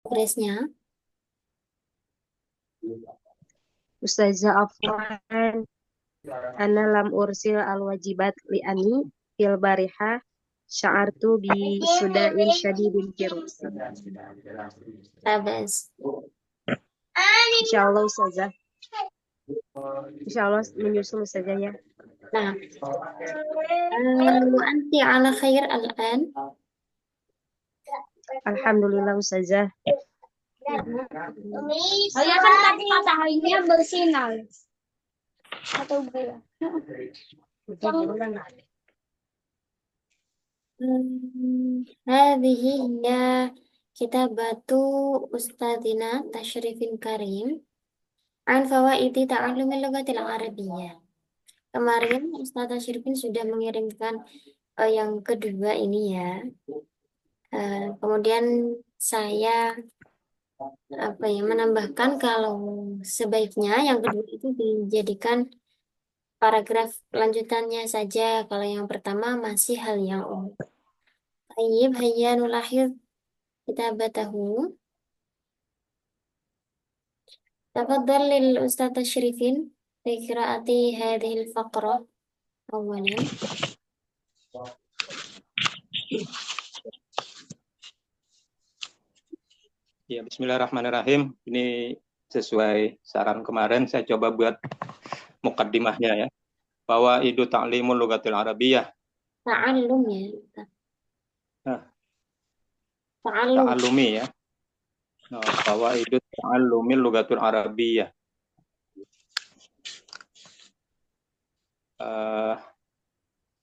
progresnya. Ustazah Afwan, ana lam ursil al-wajibat li'ani fil bariha sya'artu bi sudain syadidin firus. Tabas. Insyaallah Ustazah. Insyaallah menyusul saja ya. Nah, anti ala khair al-an. Alhamdulillah Ustazah. Oh ya kan tadi mataharinya bersinar atau belum? Hadhihi ya kitabatu Ustadzina Tashrifin Karim an fawaidi ta'allumil lughatil arabiyyah. Kemarin Ustaz Tashrifin sudah mengirimkan yang kedua ini ya. Kemudian saya menambahkan kalau sebaiknya yang kedua itu dijadikan paragraf lanjutannya saja. Kalau yang pertama masih hal yang umum. Tayyib hayya nulahid kitabatahu. Tafadhal lil Ustaz Tashrifin fi qiraati hadhihi al-faqrah awalan. Ya, bismillahirrahmanirrahim. Ini sesuai saran kemarin, saya coba buat mukaddimahnya ya. Bahwa idu ta'limul lughatil arabiyyah. Ta'allum ya. Nah, Ta'allum. ta'allumi ya. Nah, bahwa idu ta'allumil lughatil arabiyyah.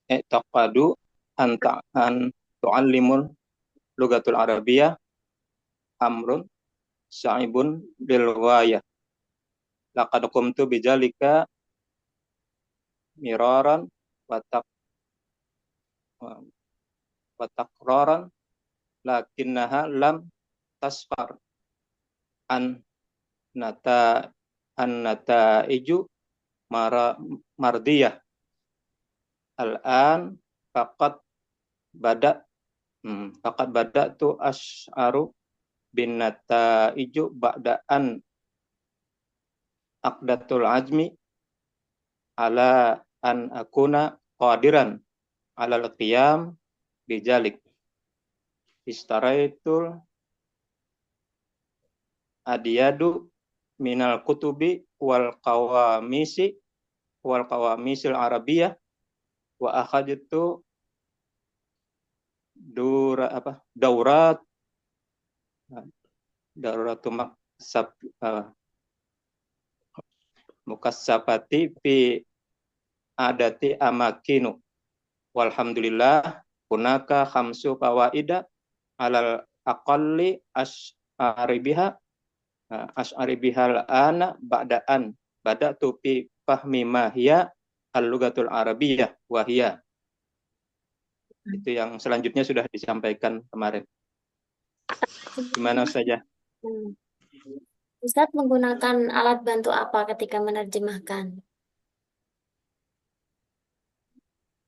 I'taqadu an tu'allimul lughatul arabiyyah amrun sa'ibun lil ghayah. Laqad qumtu bijalika miraran wa takraran lakinnaha lam tasfar an nataiju mardiyah. Al-an faqad bada'tu asy'aru bin nataiju ba'da'an aqdatul azmi ala an akuna qadiran alal qiyam bijalik. Istaraitul adiyadu minal kutubi wal qawamisil arabiyyah wa akhadtu daurat maksab mukassabati fi adati amakinu. Walhamdulillah hunaka khamsu fawaida alal aqalli ash'ari bihal ana ba'daan bada'tu fi fahmi ma hiya al-lughatul arabiyyah wa hiya. Itu yang selanjutnya sudah disampaikan kemarin. Gimana saja? Ustadz menggunakan alat bantu apa ketika menerjemahkan?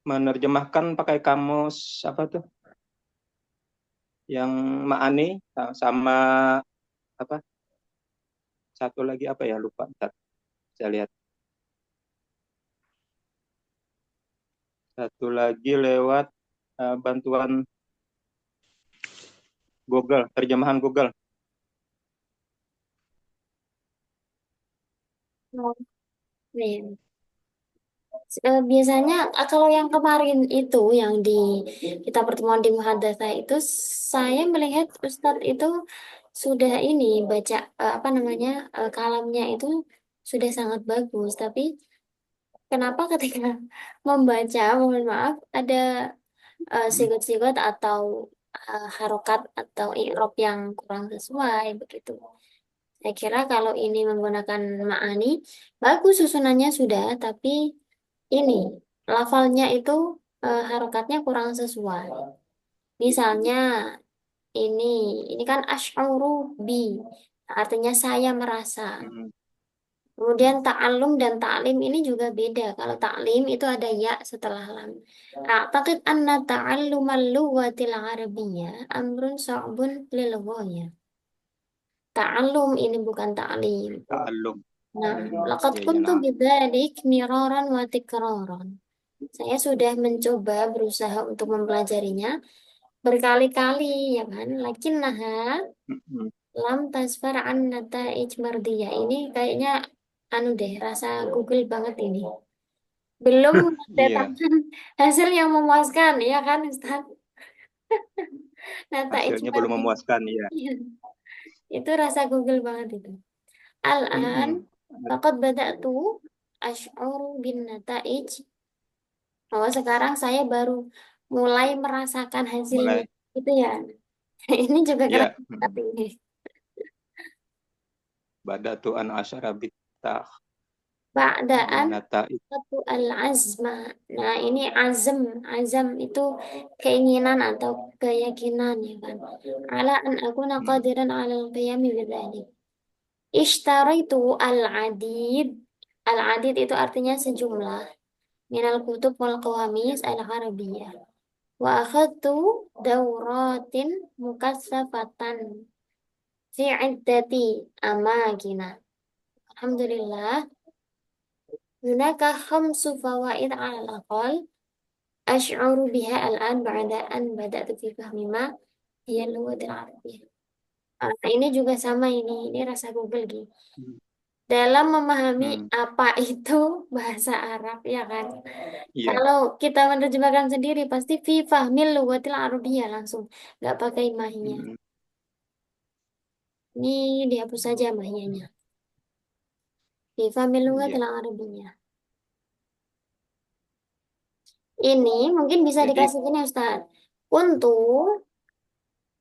Menerjemahkan pakai kamus apa tuh? Yang Ma'ani sama apa? Satu lagi apa ya, lupa. Bentar. Saya lihat. Satu lagi lewat bantuan Google, terjemahan Google. Oh, iya. Biasanya kalau yang kemarin itu yang di kita pertemuan di Muhadatsah itu saya melihat Ustadz itu sudah ini baca kalamnya itu sudah sangat bagus, tapi kenapa ketika membaca, mohon maaf, ada sigot-sigot atau harokat atau i'rab yang kurang sesuai begitu. Saya kira kalau ini menggunakan ma'ani, bagus susunannya sudah, tapi ini lafalnya itu harokatnya kurang sesuai. Misalnya ini ini kan asy'uru bi, artinya saya merasa. Kemudian ta'allum dan ta'lim ini juga beda. Kalau ta'lim itu ada ya setelah lam. A'taqid anna ta'allumal lughatil arabiyyah amrun sa'bun lil ghayah. Ta'allum ini bukan ta'lim. ta'allum. Nah, laqad Ya, ya, kuntu nah. bidzalik miraran wa tikraran. Saya sudah mencoba berusaha untuk mempelajarinya berkali-kali, ya kan? Lakinnaha Mm-mm. lam tasfar an nataij mardiyah. Ini kayaknya anu deh, rasa Google banget ini. Belum Iya, mendatangkan hasil yang memuaskan, ya kan, Ustaz? Nataij hasilnya belum mardiyah. memuaskan, ya. Itu rasa Google banget itu. Al-an Mm-mm. faqad bada'tu asy'uru bin nataij. Oh, sekarang saya baru mulai merasakan hasilnya. Mulai, Itu ya. Ini juga keren ya, banget ini. badatu an asyara bittah Ba'daan binata satu al-azma. Nah, ini azam itu keinginan atau keyakinan, ya kan. Ala an akuna qadiran ala al-qiyami bidzalik. Ishtaraitu al-adid. Al-adid itu artinya sejumlah. Minal kutub wal qawamis al-arabiyah. Wa akhadtu dauratin mukassafatan fi iddati amakina. Alhamdulillah. Hunaka khamsu fawaid ala al-aqal ash'uru biha al-an ba'da an bada'tu fi fahmi ma hiya al-lughat al-arabiyyah. Ini juga sama ini rasa Google gitu. Dalam memahami apa itu bahasa Arab, ya kan? Iya, Kalau kita menerjemahkan sendiri pasti fi fahmil lughatil arabiyyah langsung, nggak pakai mahiyah. mm, Ini dihapus saja mahiyahnya. Fi fahmil iya. lughatil arabiyyah. Ini mungkin bisa Jadi, dikasih gini Ustaz.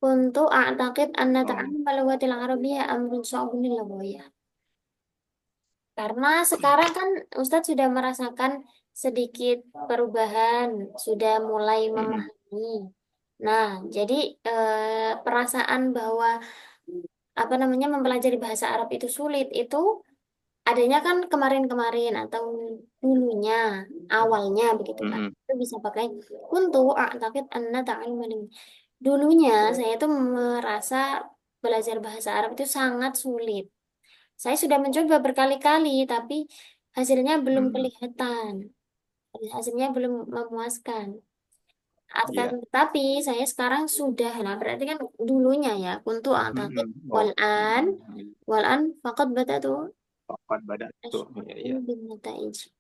Kuntu a'taqid anna oh, ta'allum lughatil arabiyyah amrun sha'bun lil lughawiyah. Karena sekarang kan Ustadz sudah merasakan sedikit perubahan, sudah mulai memahami. Nah, jadi perasaan bahwa apa namanya mempelajari bahasa Arab itu sulit itu adanya kan kemarin-kemarin atau dulunya, awalnya begitu kan. Itu bisa pakai kuntu a'taqid anna ta'allum. Dulunya saya tuh merasa belajar bahasa Arab itu sangat sulit. Saya sudah mencoba berkali-kali, tapi hasilnya belum kelihatan. Hasilnya belum memuaskan. Akan iya. tetapi saya sekarang sudah, nah berarti kan dulunya ya, untuk angkakit Oh, walan fakat bata tuh papat badatu. Iya, iya. bin nataij.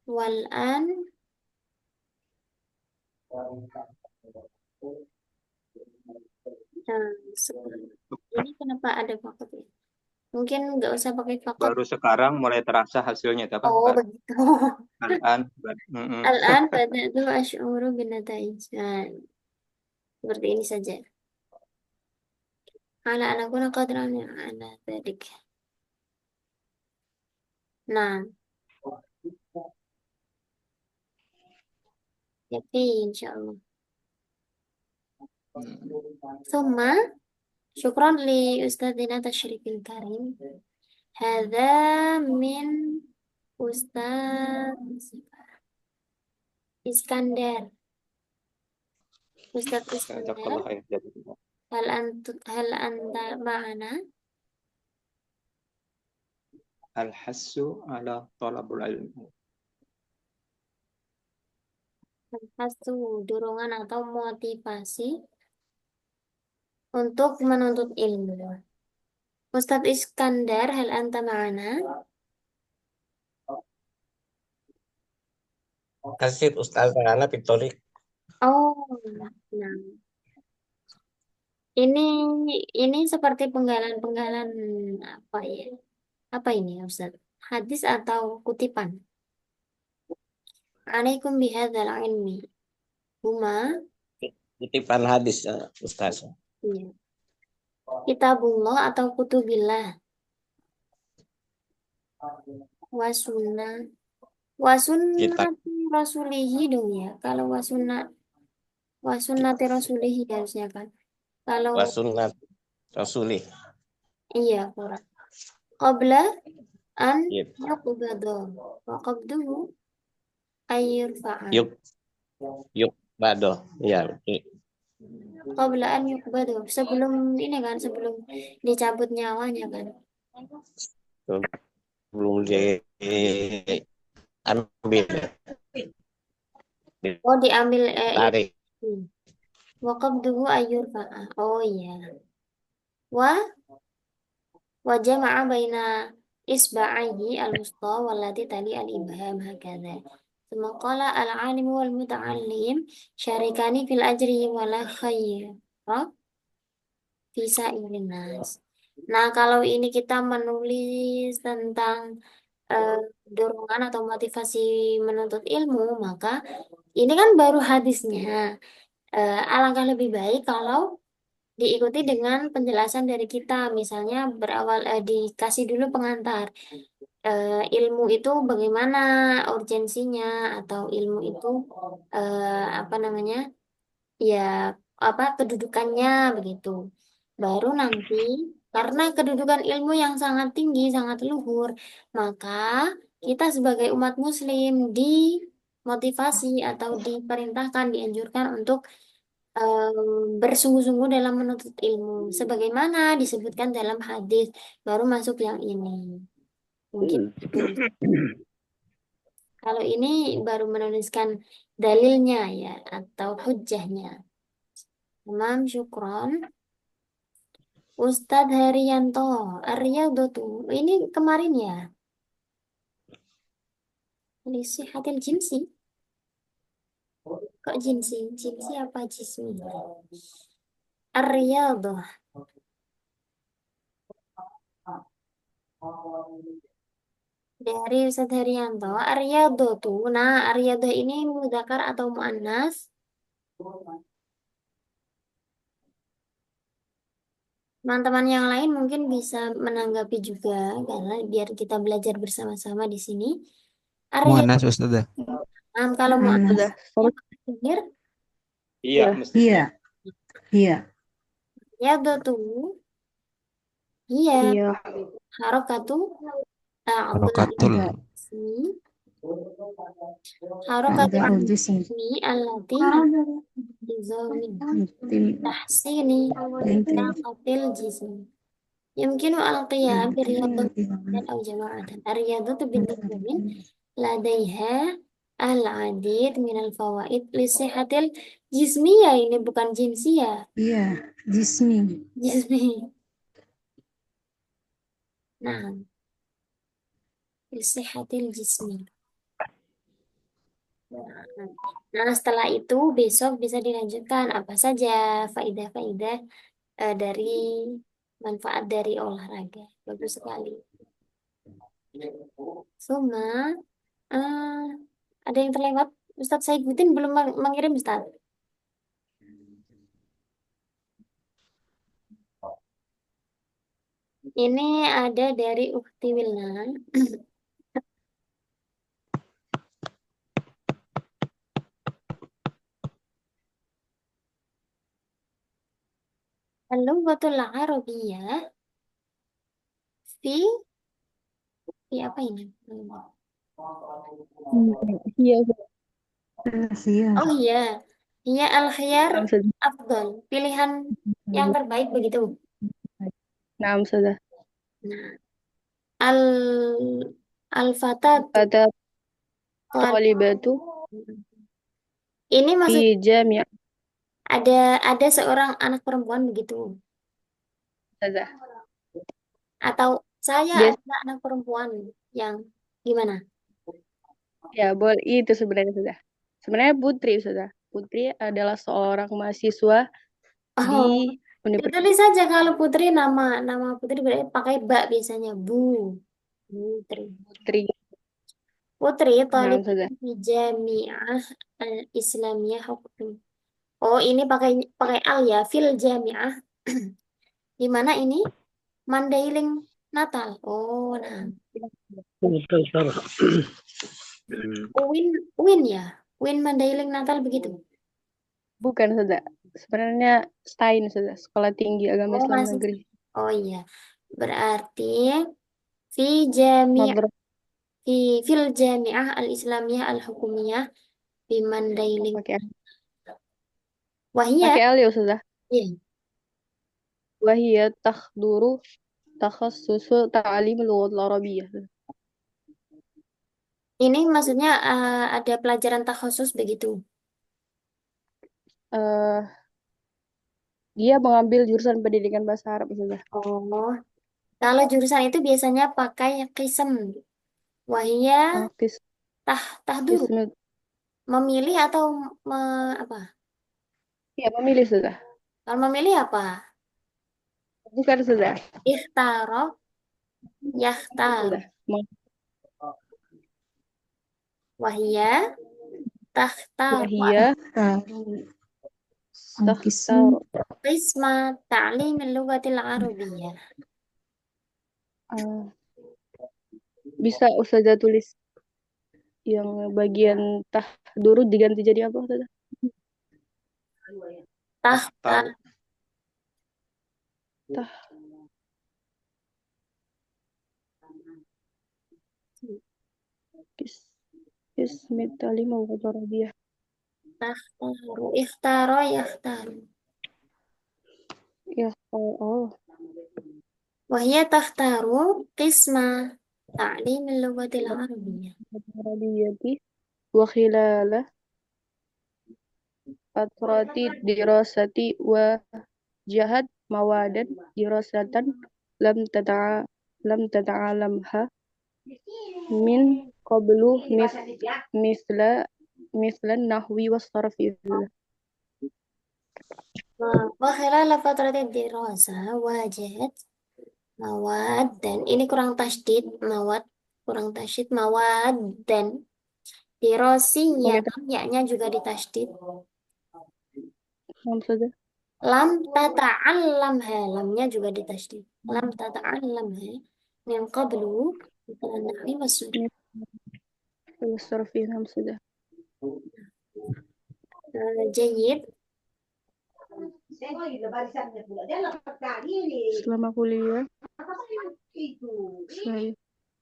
Walan, nah, ini kenapa ada fakat ya? Mungkin nggak usah pakai fakat. Baru sekarang mulai terasa hasilnya, apa? Oh begitu. Al-an, Al-an bada'tu asy'uru bin nataij. Nah, seperti ini saja. Ala anakuna qadran ala dzalik. Nah, jadi insyaallah. Summa syukran li Ustadzina Tasyrifil Karim. Hadza min Ustadz Iskandar. Ustadz Iskandar. Jazakallah khair. Hal anta ma'ana? Al-hassu ala talabul ilmi. Hasu dorongan atau motivasi untuk menuntut ilmu. Ustadz Iskandar, hal anta ma'ana? Kasih Ustaz karena Victory. Oh, nah. Ini seperti penggalan-penggalan apa ya? Apa ini, Ustaz? Hadis atau kutipan? Alaikum bihadzal ilmi. Huma, Kutipan hadis Ustaz. iya. Kitabullah atau kutubillah. Wasunnah. Wasunnati rasulihi dong ya. Kalau wasunnati rasulihi harusnya kan. Kalau Wasunnat Rasulih. iya kurang. Qabla an Yuk. yuqbadu wa qabduhu ayyurfa'a. Yuk. Yuk Bado. Ya, Qabla an yuqbadu. Sebelum ini kan, sebelum dicabut nyawanya kan. Belum diambil, Oh, diambil ditarik. wa qabduhu ayyurfa'a. Oh iya. Wa jama'a baina isba'aihi al-wusta wallati tali al-ibham hakadha. Thumma qala al-'alimu wal muta'allim syarikani fil ajri wala khaira fi sa'irin nas. Nah, kalau ini kita menulis tentang eh, dorongan atau motivasi menuntut ilmu, maka ini kan baru hadisnya. Alangkah lebih baik kalau diikuti dengan penjelasan dari kita, misalnya berawal dikasih dulu pengantar. Ilmu itu bagaimana urgensinya atau ilmu itu apa namanya? Ya, apa kedudukannya begitu. Baru nanti karena kedudukan ilmu yang sangat tinggi, sangat luhur, maka kita sebagai umat muslim dimotivasi atau diperintahkan, dianjurkan untuk bersungguh-sungguh dalam menuntut ilmu sebagaimana disebutkan dalam hadis. Baru masuk yang ini mungkin itu. Kalau ini baru menuliskan dalilnya ya atau hujjahnya. Imam Syukron Ustadz Haryanto Ar-Riyadhatu ini kemarin ya Lisihatil jinsi kok jinsi apa jismi Ar-Riyadhah dari Ustadz Haryanto Ar-Riyadhatu. Nah, Ar-Riyadhah ini mudzakkar atau muannas? Teman-teman yang lain mungkin bisa menanggapi juga karena biar kita belajar bersama-sama di sini. Muanas Ar-Riyadhah. Ustazah. Kalau muannas Sudah. Zahir, Iya, mesti. Iya, iya. Riyadhatu. Iya, Iya. harokatu Harokatul Ada, ismi ada harokatu al-jism. ismi allati izamin Tim, tahsini inti, kafatil jismi yumkinu al-qiyam inti, biriyadatan aw jama'atan ar-riyadatu bin-nazamin ladaiha al-adid minal fawaid lisihatil jismiyah. Ini bukan jinsiyah, iya, jismi. jismi. Nah, lisihatil jismi. Nah, setelah itu besok bisa dilanjutkan apa saja faidah-faidah dari manfaat dari olahraga. Bagus sekali. Suma, eh, ada yang terlewat? Ustadz Saifuddin belum mengirim, Ustadz. Ini ada dari Ukti Wilna. Al-lughatul Arabiyyah fi apa ini? Iya. Iya. Oh iya, iya al-khiyar Naam, Ustazah. afdal, pilihan yang terbaik begitu. Naam, Ustazah. Nah, al al-fatatu Kata talibatu ini maksud fi jami' ada seorang anak perempuan begitu Ustazah. atau saya Dia ada anak perempuan yang gimana? ya boleh itu sebenarnya Ustazah. Sebenarnya Putri Ustazah. Putri adalah seorang mahasiswa di Oh, Universitas ditulis saja kalau Putri nama Putri berarti pakai ba biasanya Putri. Putri. Putri Naam, talib Ustazah. di Jami'ah Al-Islamiyah Hukum. Oh, ini pakai al ya, fil Jami'ah. Di mana ini? Mandailing Natal. Oh, nah. Win ya. Win Mandailing Natal begitu. Bukan Ustazah. Sebenarnya STAIN Ustazah, Sekolah Tinggi Agama Oh, Islam masih. Negeri. Oh iya. Berarti fi jami' Madras fil Jami'ah Al-Islamiyah Al-Hukumiyah di Mandailing. pakai Wahia pakai al ya Ustazah. Iya. Wahia takhduru takhassusul ta'lim al-lughatil arabiyyah. Ini maksudnya ada pelajaran takhusus begitu. Eh, dia mengambil jurusan pendidikan bahasa Arab Ustazah. Oh, kalau jurusan itu biasanya pakai qism. Wahia Kis tahduru. kismu Memilih atau apa? ya memilih Ustazah. Kalau memilih apa? Bukan Ustazah. Ikhtaro, yakhtar. Ustazah. Wahia takhtar Wahia Al-Qism takhtar qisma ta'lim al-lughatil arabiyyah. bisa Ustazah tulis yang bagian tahduru diganti jadi apa Ustazah? Takhtar. Kismet ta'lim al-lughatil arabiyyah. Takhtaru. Ikhtaro, yakhtaru. Ya, oh. Wahia takhtaru qisma ta'lim al-lughatil arabiyyah. Arabiyyati wa khilala fatrati dirasati wa jahad mawadan dirasatan lam tata'alamha min qablu mislan nahwi was sarfi. وخلال فترة الدراسة واجهت مواد dan ini kurang tasydid mawad dan dirosinya ya-nya juga ditasydid lam tata'allamha lamnya juga ditasydid lam tata'allamha min qablu nahwi sarfi sudah. Jayyid. Selama kuliah saya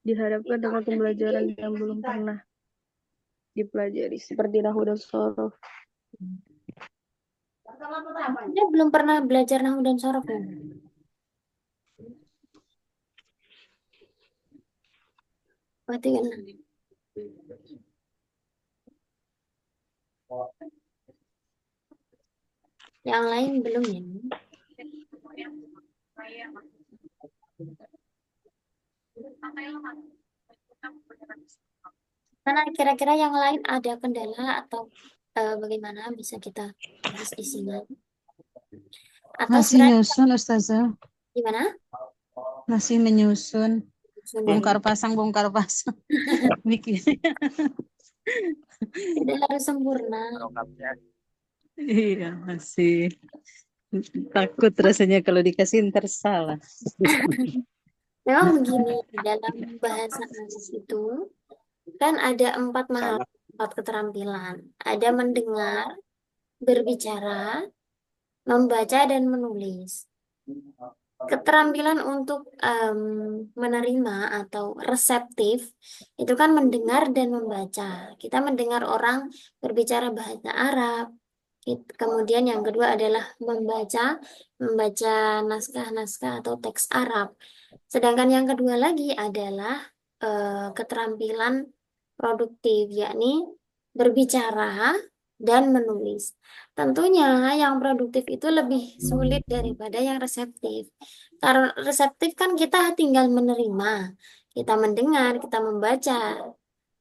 dihadapkan dengan pembelajaran yang belum pernah dipelajari seperti nahwu dan shorof. Dia belum pernah belajar nahwu dan shorof ya? Berarti kan yang lain belum ya? Karena kira-kira yang lain ada kendala atau bagaimana bisa kita bahas di sini? Atau masih nyusun Ustazah. Gimana? Masih menyusun. Bongkar pasang bikin. Tidak harus sempurna. Iya, masih takut rasanya kalau dikasih ntar salah. Memang begini, dalam bahasa Arab itu kan ada 4 keterampilan. Ada mendengar, berbicara, membaca, dan menulis. Keterampilan untuk menerima atau reseptif itu kan mendengar dan membaca. Kita mendengar orang berbicara bahasa Arab. Kemudian yang kedua adalah membaca naskah-naskah atau teks Arab. Sedangkan yang kedua lagi adalah keterampilan produktif, yakni berbicara dan menulis. Tentunya yang produktif itu lebih sulit daripada yang reseptif. Karena reseptif kan kita tinggal menerima, kita mendengar, kita membaca.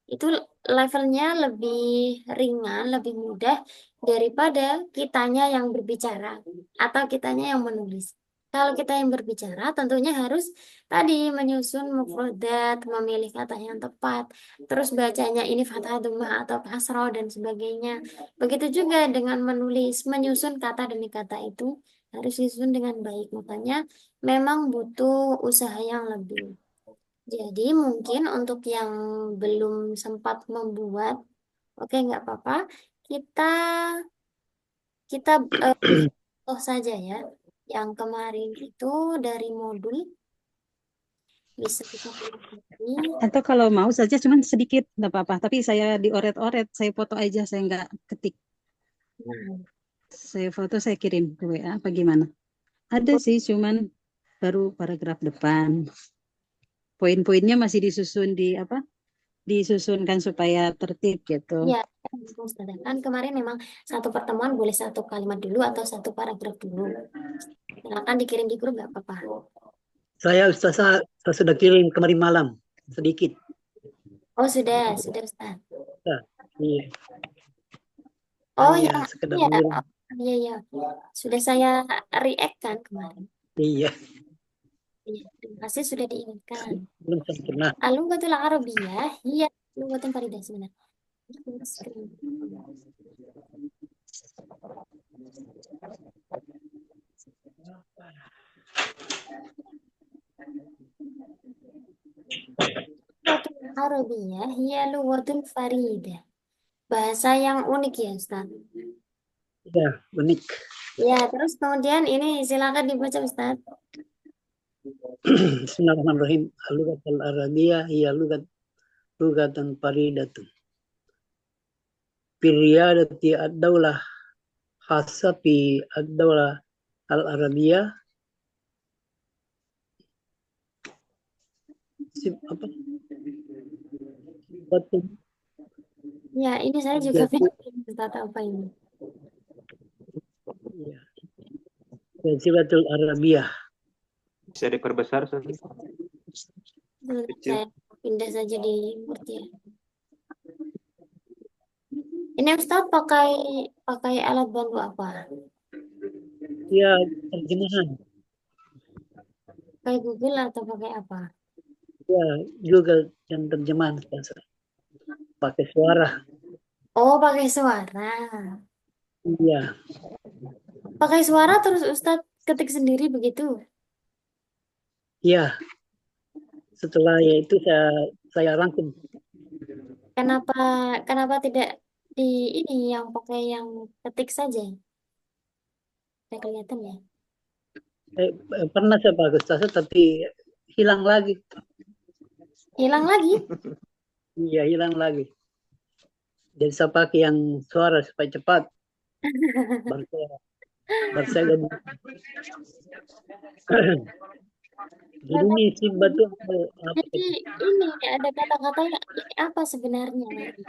Itu levelnya lebih ringan, lebih mudah daripada kitanya yang berbicara atau kitanya yang menulis. Kalau kita yang berbicara, tentunya harus tadi menyusun mufradat, memilih kata yang tepat, terus bacanya ini fathah dhammah atau kasroh dan sebagainya. Begitu juga dengan menulis, menyusun kata demi kata itu harus disusun dengan baik. Makanya memang butuh usaha yang lebih. Jadi mungkin untuk yang belum sempat membuat, oke nggak apa-apa, kita kita saja ya. Yang kemarin itu dari modul bisa kita pelajari. Atau kalau mau saja cuman sedikit nggak apa-apa. Tapi saya dioret-oret, saya foto aja, saya nggak ketik. Nah, Saya foto, saya kirim ke WA apa gimana? Ada sih, cuman baru paragraf depan. Poin-poinnya masih disusun di apa? Disusunkan supaya tertib gitu. Iya, Ustazah. Kan kemarin memang satu pertemuan boleh satu kalimat dulu atau satu paragraf dulu. Silakan dikirim di grup nggak apa-apa. Saya Ustazah, saya sudah kirim kemarin malam sedikit. Oh sudah Ustaz. Ya, iya. Oh Hanya yang sekedar iya, mengirim. oh, iya. Sudah saya react kan kemarin. Iya, Iya, terima kasih sudah diingatkan. belum sempurna. Al-lughatul Arabiyyah, iya, lughatun faridah sebenarnya. Lughatul Arabiyyah, iya lughatun faridah. Bahasa yang unik ya, Ustaz. Ya, unik. Ya, terus kemudian ini silakan dibaca, Ustaz. Bismillahirrahmanirrahim. Al-lughatul Arabiyyah hiya lugatan faridatun. Fi riyadati ad-daulah khassa fi ad-daulah al-Arabiyyah. Apa? Sifatun Ya, ini saya juga bingung, Ustaz, apa ini? ya. Sifatul Arabiyyah. Bisa diperbesar, Ustaz? Sebentar, Kecil. saya pindah saja di Word ya. Ini Ustaz pakai alat bantu apa? Ya, terjemahan. Pakai Google atau pakai apa? Ya, juga yang terjemahan Ustazah. Pakai suara. Oh, pakai suara. Iya. Pakai suara terus Ustaz ketik sendiri begitu. Iya. Setelah itu saya rangkum. Kenapa tidak di ini yang pakai yang ketik saja? Tidak kelihatan ya. Pernah saya pakai Ustazah tapi hilang lagi. Hilang lagi. Iya, hilang lagi. Jadi saya pakai yang suara supaya cepat. Baru saya jadi. Jadi ini sih betul apa Jadi ini ada kata-kata yang ini apa sebenarnya? gitu.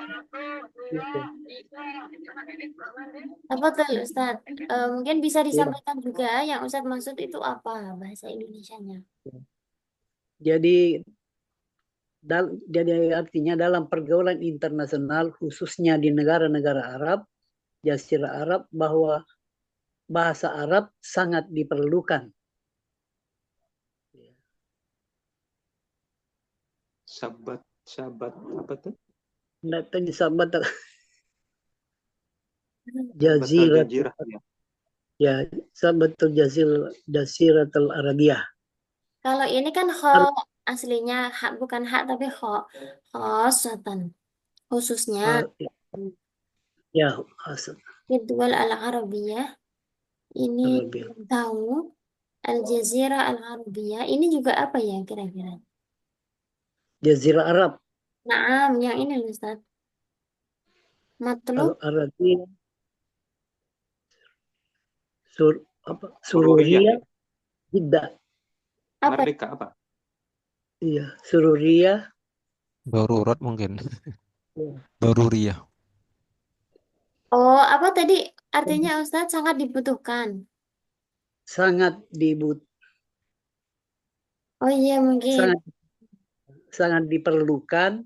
Apa tuh Ustaz? Mungkin bisa Iya. disampaikan juga yang Ustaz maksud itu apa bahasa Indonesianya? Jadi jadi artinya dalam pergaulan internasional khususnya di negara-negara Arab, Jazirah Arab, bahwa bahasa Arab sangat diperlukan. Sahabat apa tuh? Nggak tahu sahabat Jazirah, Jazirah, ya. ya sahabatul Jaziratul Arabiyah. Kalau ini kan kho aslinya hak bukan hak tapi khosatan khususnya Ya, Jadwal al-Arabiyah ini Arabiyah. tahu Al-Jazirah Al-Arabiyah ini juga apa ya kira-kira? Jazirah Arab, Naam, yang ini loh, Ustaz. Matlub Arabiyah, Sururiyah. Sururiyah, Jeddah. apa? Merdeka apa? Iya, Sururiyah. Darurat mungkin. Ya. Daruriyah. Oh, apa tadi artinya Ustaz sangat dibutuhkan? Sangat Oh iya mungkin. sangat diperlukan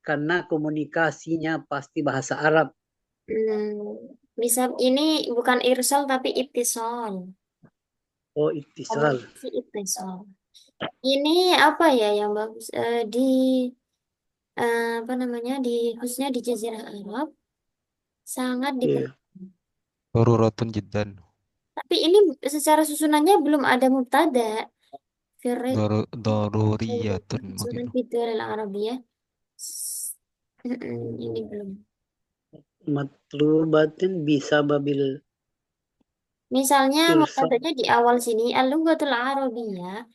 karena komunikasinya pasti bahasa Arab. Bisa ini bukan irsal tapi ittisal. Oh, ittisal. Komunikasi ittisal. Ini apa ya yang bagus apa namanya khususnya di Jazirah Arab sangat diperlukan. Daruratun jiddan. Tapi ini secara susunannya belum ada mubtada. Firrid Daruriyatun sunan mungkin. fitur al-Arabiyah. Ini belum. Matlubatin bisa babil Misalnya irsal. mubtadanya di awal sini al-lughatul Arabiyah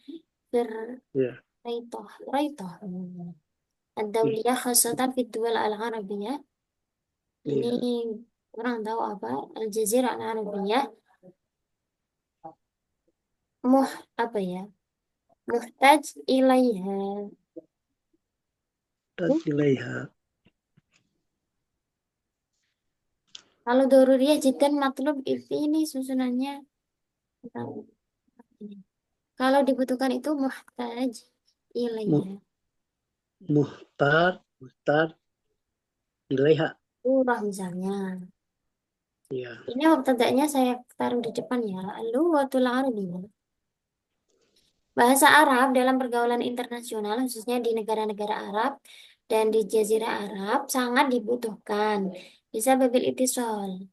Ya. raitoh. Ad-dawliyah khasatan fi duwal al-Arabiyah. Ini Orang tahu apa? Al-Jazirah Al-Arabiyah apa ya? Muhtaj ilaiha. ilaiha. Kalau doruriyah jiddan matlub ini susunannya. Kalau dibutuhkan itu muhtaj ilaiha. Muhtar ilaiha. Surah misalnya. Ya. Ini mubtada'nya saya taruh di depan ya. Al-lughatul arabiyyah. Bahasa Arab dalam pergaulan internasional, khususnya di negara-negara Arab dan di Jazirah Arab, sangat dibutuhkan. Bisa babil itisol.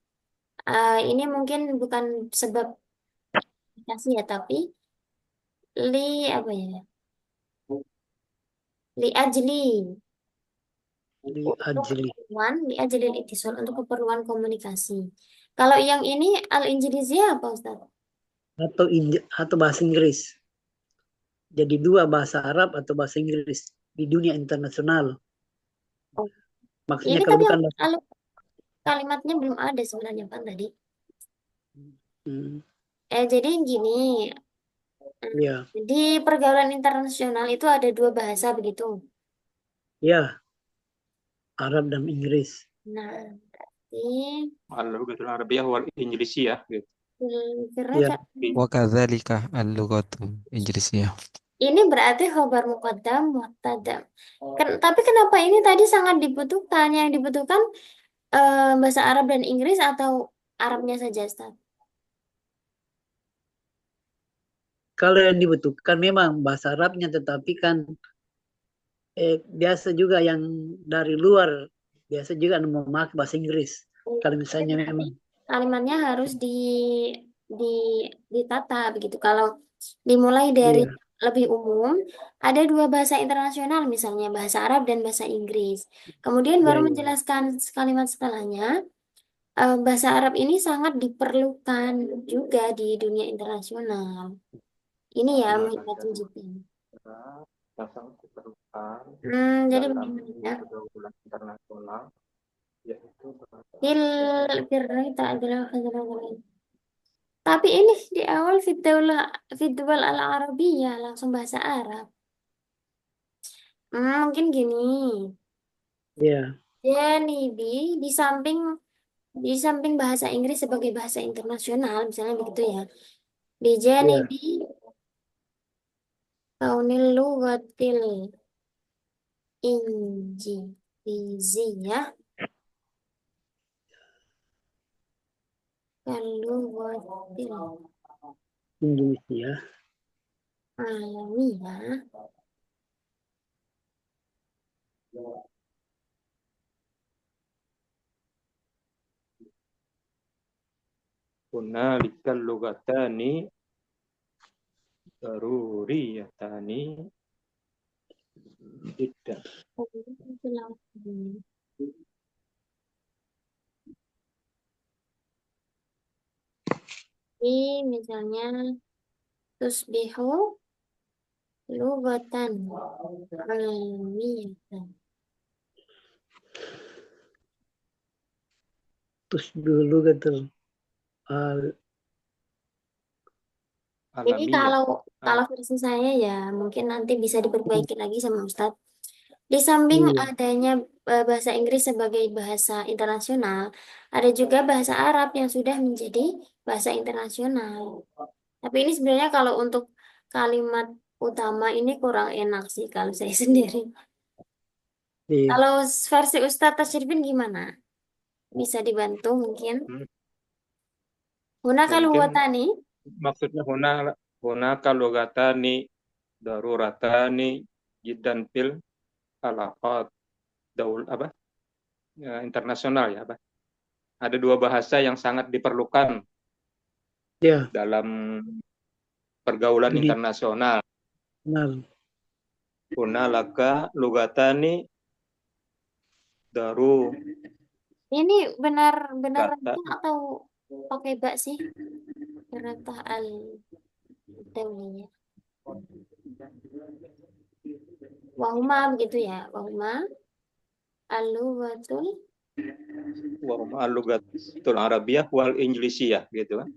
Ini mungkin bukan sebab kasih ya, tapi apa ya? Li ajli. Li Untuk ajli. keperluan, li ajli itisol, untuk keperluan komunikasi. Kalau yang ini al-injiliziyah apa Ustaz? Atau bahasa Inggris. Jadi dua, bahasa Arab atau bahasa Inggris di dunia internasional. Oh. Maksudnya Ini kalau tapi bukan kalimatnya belum ada sebenarnya Pak tadi. Hmm, Jadi gini, ya, di pergaulan internasional itu ada dua bahasa begitu. ya, Arab dan Inggris. Nah, berarti Al-Lughatul Arabiyah wal Injlisiyah gitu. Ya. Wa kadzalika al-lughatu Inggrisiyah. Ini berarti khobar muqaddam mubtada. Tapi kenapa ini tadi sangat dibutuhkan? Yang dibutuhkan bahasa Arab dan Inggris atau Arabnya saja, Ustaz? Kalau yang dibutuhkan memang bahasa Arabnya, tetapi kan biasa juga yang dari luar biasa juga memakai bahasa Inggris. Kalau misalnya Tapi memang kalimatnya harus di ditata begitu. Kalau dimulai dari iya, lebih umum, ada dua bahasa internasional misalnya bahasa Arab dan bahasa Inggris. Kemudian iya, baru iya. menjelaskan kalimat setelahnya, bahasa Arab ini sangat diperlukan juga di dunia internasional. Ini ya Nah, muhimmatun jiddan. yang sangat diperlukan Jadi dalam bagaimana? pergaulan internasional yaitu Fil birri ta'dilu khazanah. Tapi ini di awal fidwal al-Arabiyah langsung bahasa Arab. Mungkin gini. Iya, Jadi di samping bahasa Inggris sebagai bahasa internasional, misalnya begitu ya. Di iya. janibi kaunil lughatil injiliziyah kal lughatil Indonesia. alamiyah. hunalikal lughatani daruriyatani jiddan. Ini misalnya tusbihu lughatan alamiyatan. Terus dulu kata Ini Alamiah. kalau versi saya ya mungkin nanti bisa diperbaiki lagi sama Ustadz. Di samping iya, adanya bahasa Inggris sebagai bahasa internasional, ada juga bahasa Arab yang sudah menjadi bahasa internasional. Tapi ini sebenarnya kalau untuk kalimat utama ini kurang enak sih kalau saya sendiri. iya. Kalau versi Ustadz Tasyirfin gimana? Bisa dibantu mungkin? Hmm, Hunaka Mungkin lughatan maksudnya hunaka lughatani daruratani jiddan fil alaqat apa internasional ya apa. Ada dua bahasa yang sangat diperlukan Iya, dalam pergaulan dunia internasional. internasional. Hunalaka lughatani daru ini benar kata atau pakai bak sih? Ratah al dawliyah. Wahuma begitu ya. Wahuma al-lughatul wa hum al-lughatul arabiyyah wal injlisiyah gitu kan.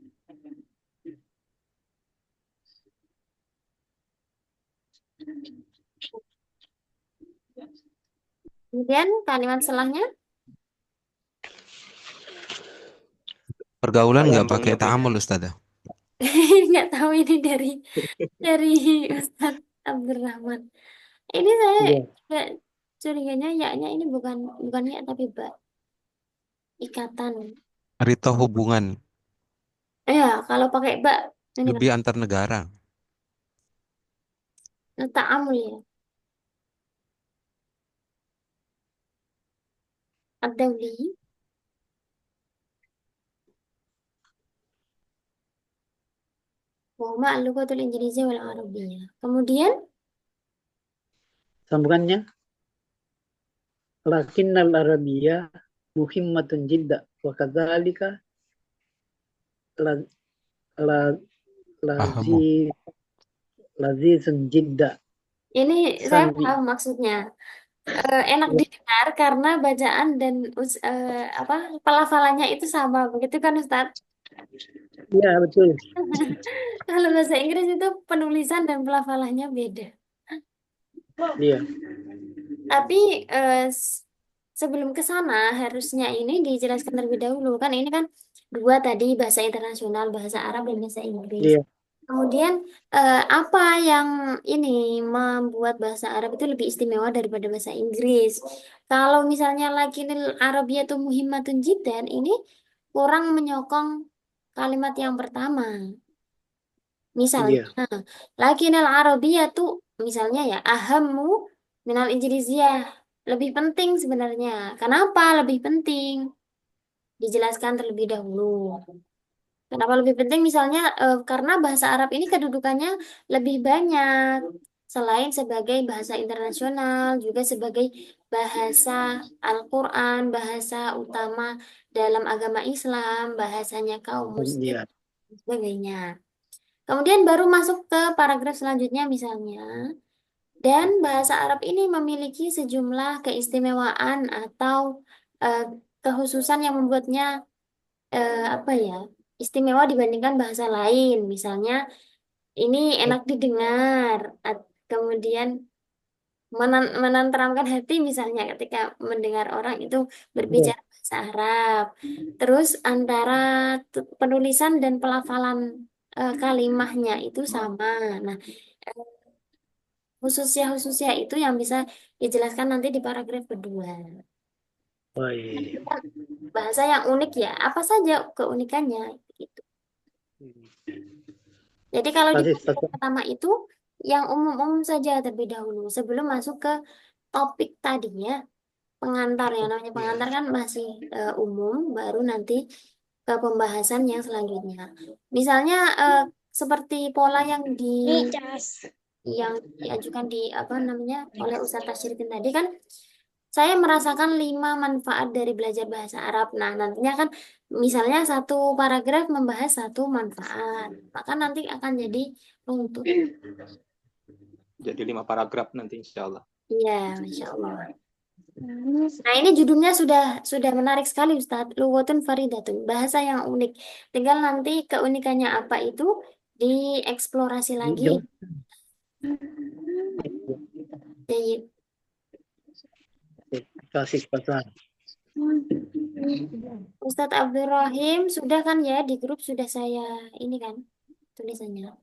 Kemudian kalimat setelahnya Pergaulan Apa nggak yang pakai lebih ta'amul Ustazah. nggak tahu ini dari Ustadz Abdurrahman. Ini saya Iya. juga curiganya yaknya ini bukan bukan ya tapi ba, ikatan. Rito hubungan Ya, kalau pakai ba ini lebih antar negara. ta'amul ya. Ad-dawli. Wa ma al-lughatul injiliziyah wal arabiyyah. Kemudian Sambungannya, lakinnal arabiyyah muhimmatun jidda wa kadzalika la, la, Pahamu. lazi, lazizun jidda. ini saya Sami. paham maksudnya. Enak didengar karena bacaan dan apa pelafalannya itu sama, begitu kan Ustadz? Iya, betul. Kalau bahasa Inggris itu penulisan dan pelafalannya beda. Iya. Tapi sebelum ke sana harusnya ini dijelaskan terlebih dahulu kan ini kan dua tadi bahasa internasional, bahasa Arab dan bahasa Inggris. Iya. Kemudian apa yang ini membuat bahasa Arab itu lebih istimewa daripada bahasa Inggris? Kalau misalnya lakinil Arabiyyatu muhimmatun jiddan ini kurang menyokong kalimat yang pertama. Misalnya, Iya. lakinil Arabiyyatu misalnya ya ahammu minal Injiliziyah lebih penting sebenarnya. Kenapa lebih penting? Dijelaskan terlebih dahulu. Kenapa lebih penting? Misalnya karena bahasa Arab ini kedudukannya lebih banyak. Selain sebagai bahasa internasional, juga sebagai bahasa Al-Quran, bahasa utama dalam agama Islam, bahasanya kaum muslim, Iya. dan sebagainya. Kemudian baru masuk ke paragraf selanjutnya misalnya. Dan bahasa Arab ini memiliki sejumlah keistimewaan atau eh, kekhususan yang membuatnya apa ya istimewa dibandingkan bahasa lain. Misalnya ini enak didengar, kemudian menenteramkan hati misalnya ketika mendengar orang itu Iya. berbicara bahasa Arab. Terus antara penulisan dan pelafalan kalimahnya itu sama. Nah, eh, khususnya itu yang bisa dijelaskan nanti di paragraf kedua. Oh, iya. Bahasa yang unik ya, apa saja keunikannya gitu. Jadi kalau di Kasih paragraf satu. pertama itu yang umum-umum saja terlebih dahulu sebelum masuk ke topik tadinya pengantar yang namanya Iya. pengantar kan masih umum baru nanti ke pembahasan yang selanjutnya. Misalnya seperti pola yang diajukan di apa namanya oleh Ustaz Tasyirikin tadi kan saya merasakan 5 manfaat dari belajar bahasa Arab. Nah, nantinya kan misalnya satu paragraf membahas satu manfaat, maka nanti akan jadi runtut. Jadi 5 paragraf nanti insya Allah. Iya, Masya Allah. Nah, ini judulnya sudah menarik sekali Ustadz. Lughatun faridatun, bahasa yang unik. Tinggal nanti keunikannya apa itu dieksplorasi lagi. Jadi, Kasih pasal. Ustadz Abdurrahim sudah kan ya di grup sudah saya ini kan tulisannya.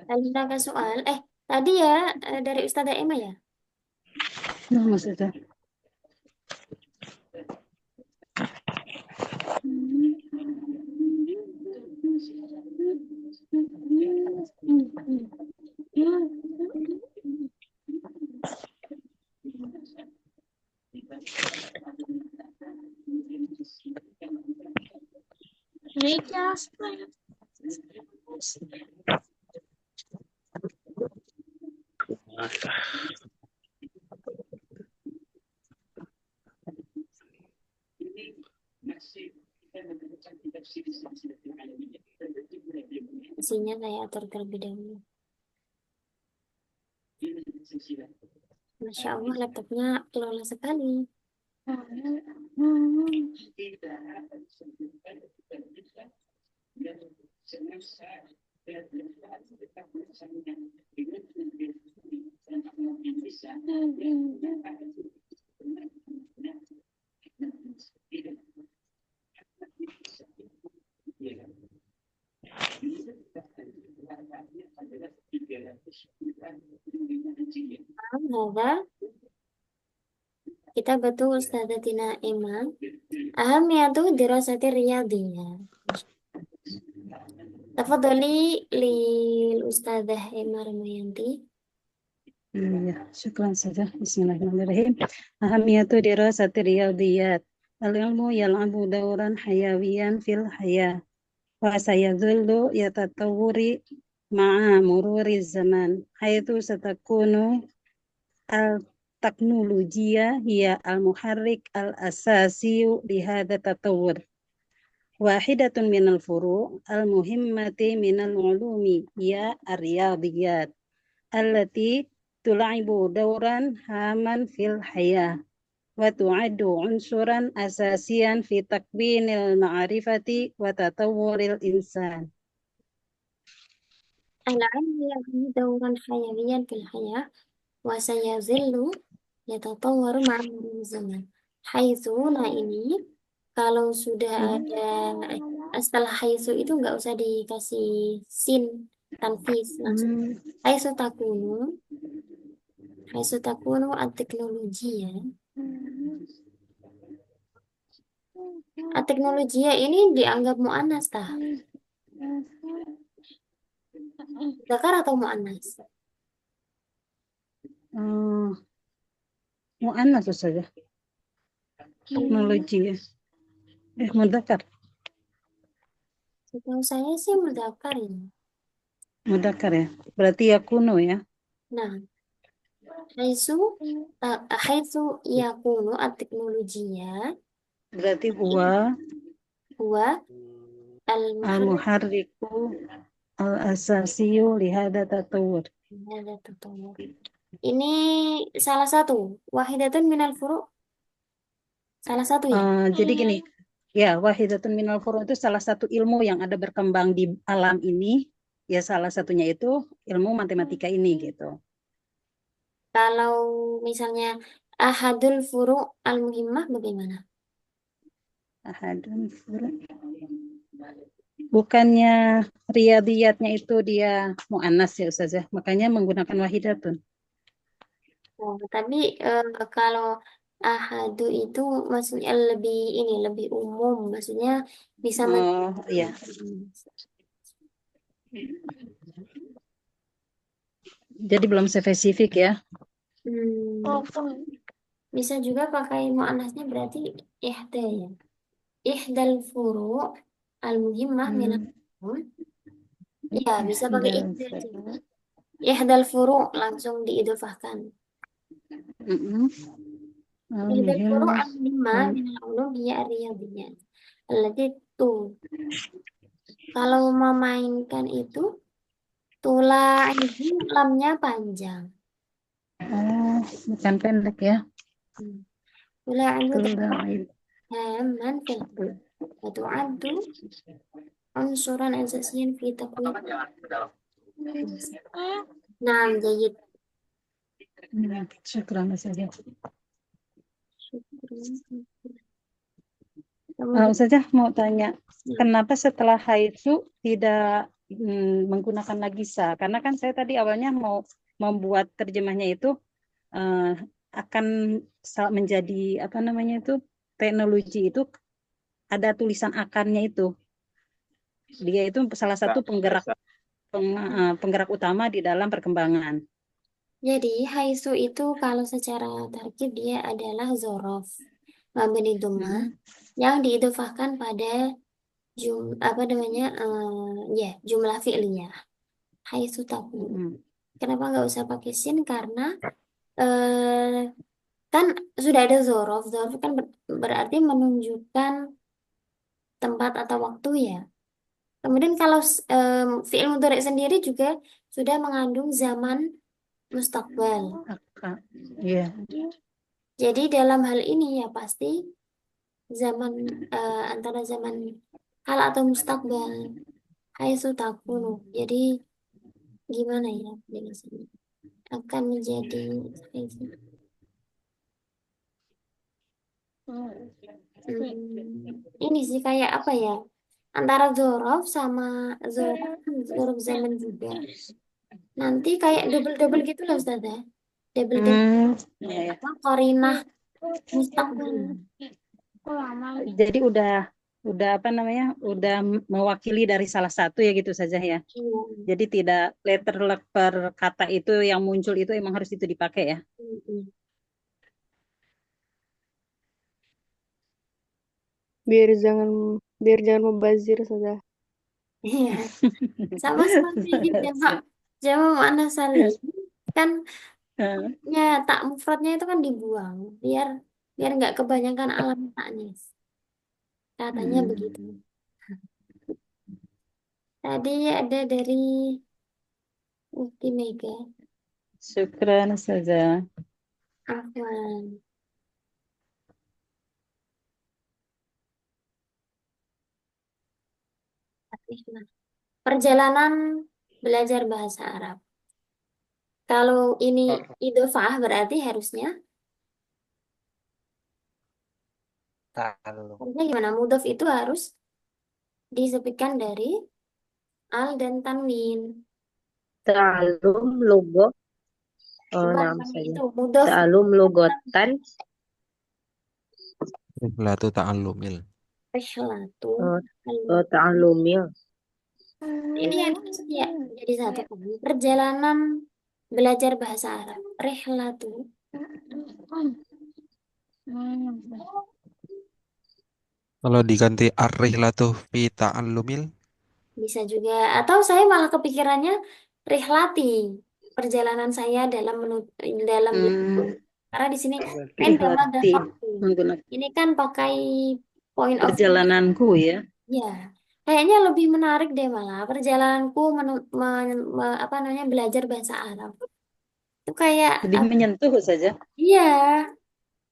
Tadi soal, tadi ya dari Ustazah Emma ya. Nah, maksudnya. Isinya saya atur terlebih dahulu. Masya Allah, laptopnya kelola sekali. Hada kita betul Ustazatina Emma. Ahamiyatu dirasati riyadiyah. Tafadhali lil Ustazah Emma Ramayanti. Ya, syukran saja. Bismillahirrahmanirrahim. Ahamiyatu dirasati riyadiyat. Al-ilmu yal'abu dauran hayawiyan fil hayah. Wa sayadhullu yatatawuri ma'a mururi zaman. Hayatu satakunu al-teknologiya hiya al-muharrik al-asasiyu lihada tatawur. Wahidatun minal furu' al-muhimmati minal ulumi hiya ar-riyadiyat. Allati tula'ibu dauran haman fil hayah. Wa tu'addu unsuran asasian fi takwinil ma'arifati wa tatawuril insan. Al-ilmu yal'abu dauran hayawiyan fil hayah wa sayazillu yatatawwaru ma'a mururi zaman. Haitsu, nah ini kalau sudah ada setelah haitsu itu nggak usah dikasih sin tanfis langsung. Haitsu takunu at-teknologi ya. At-teknologi ini dianggap mu'annas tah. Dzakar atau mu'annas? Mu'annas saja. Teknologi ya. Mudzakkar. Setahu saya sih mudzakkar ya. Mudzakkar ya. Berarti yakunu ya. Nah, haitsu yakunu at-teknologiya Berarti huwa huwa al-muharrik al-muharriku al-asasiyu lihada tatawur. hadza tatawwur. Ini salah satu wahidatun minal furu'. Salah satu ya. Jadi gini, ya wahidatun minal furu' itu salah satu ilmu yang ada berkembang di alam ini. Ya salah satunya itu ilmu matematika ini gitu. Kalau misalnya ahadul furu' al-muhimmah bagaimana? Ahadun furu'. Bukannya riyadiyatnya itu dia mu'annas ya Ustazah, makanya menggunakan wahidatun. Oh, tapi kalau ahadu itu maksudnya lebih umum, maksudnya bisa Oh iya. Jadi belum spesifik ya. Bisa juga pakai mu'annasnya berarti ihda ya. Ihdal furu' al-muhimmah minal furu'. Ya, bisa pakai ihda aja. Ihdal furu' langsung diidofahkan. Ihdal furu' al-muhimmah minal ulum hiya ar-riyadiyah. Allati tu. Kalau memainkan itu tula ini lamnya panjang. Oh, bukan pendek ya. Tula itu Tula'ib. haman fil wa tu'addu unsuran asasiyan fi takwin. Nah, jayid. Syukran saja. Kemudian Ustazah mau tanya, kenapa setelah haidzu tidak menggunakan nagisa? Karena kan saya tadi awalnya mau membuat terjemahnya itu akan menjadi apa namanya itu teknologi itu ada tulisan akannya itu. Dia itu salah satu penggerak utama di dalam perkembangan. jadi haitsu itu kalau secara tarkib dia adalah zorof mabni dhammah yang diidofahkan pada jumlah fi'liyah. Haitsu takun. Kenapa nggak usah pakai sin? Karena kan sudah ada zorof. Zorof kan berarti menunjukkan tempat atau waktu ya. Kemudian kalau fi'il mudhari sendiri juga sudah mengandung zaman mustaqbal. Iya. Jadi dalam hal ini ya pasti zaman antara zaman hal atau mustaqbal. Haitsu takunu. Jadi gimana ya penjelasannya? Akan menjadi ini sih kayak apa ya? Antara zorof sama zorof zaman juga. Nanti kayak double-double gitu loh Ustazah. Double-double Iya, ya. korinah mustaqbal. Jadi udah apa namanya? Udah mewakili dari salah satu ya gitu saja ya. Iya. Jadi tidak letter per kata itu yang muncul itu emang harus itu dipakai ya. Mm-mm. Biar jangan membazir saja. Iya. Sama seperti jamak mana salih kan ya tak mufradnya itu kan dibuang biar nggak kebanyakan alam taknya. Katanya begitu. Tadi ada dari Ukti Mega. Syukran saja. Afwan. Perjalanan belajar bahasa Arab. Kalau ini idofah berarti harusnya gimana? Mudhof itu harus disebutkan dari al dan tanwin. Ta'alum logo. Oh, Bukan nama pakai saja. itu. Mudhof Ta'alum logotan. Rihlatu ta'allumil. rihlatu. Ta'alumil. Ini yang ya jadi satu kan. Perjalanan belajar bahasa Arab. Rihlatu. Kalau diganti ar-rihlatu fi ta'allumil, Bisa juga. Atau saya malah kepikirannya rihlati. Perjalanan saya dalam karena di sini endama Rihlati dakhaltu. menggunakan Ini kan pakai point of view. perjalananku ya. Ya, kayaknya lebih menarik deh malah perjalananku apa namanya belajar bahasa Arab. Itu kayak Lebih menyentuh saja. iya,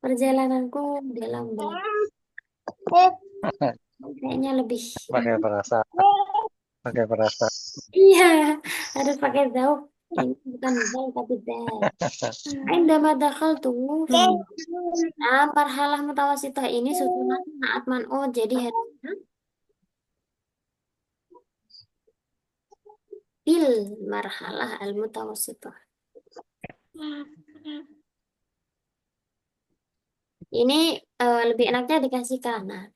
perjalananku dalam belajar. Kayaknya lebih pakai perasaan. iya, harus pakai zauk. Ini bukan zauk tapi dal. Indama dakhaltu nah, marhalah mutawasithah ini susunan naat man'ud jadi harusnya bil marhalah al mutawasithah. Ini lebih enaknya dikasih kana.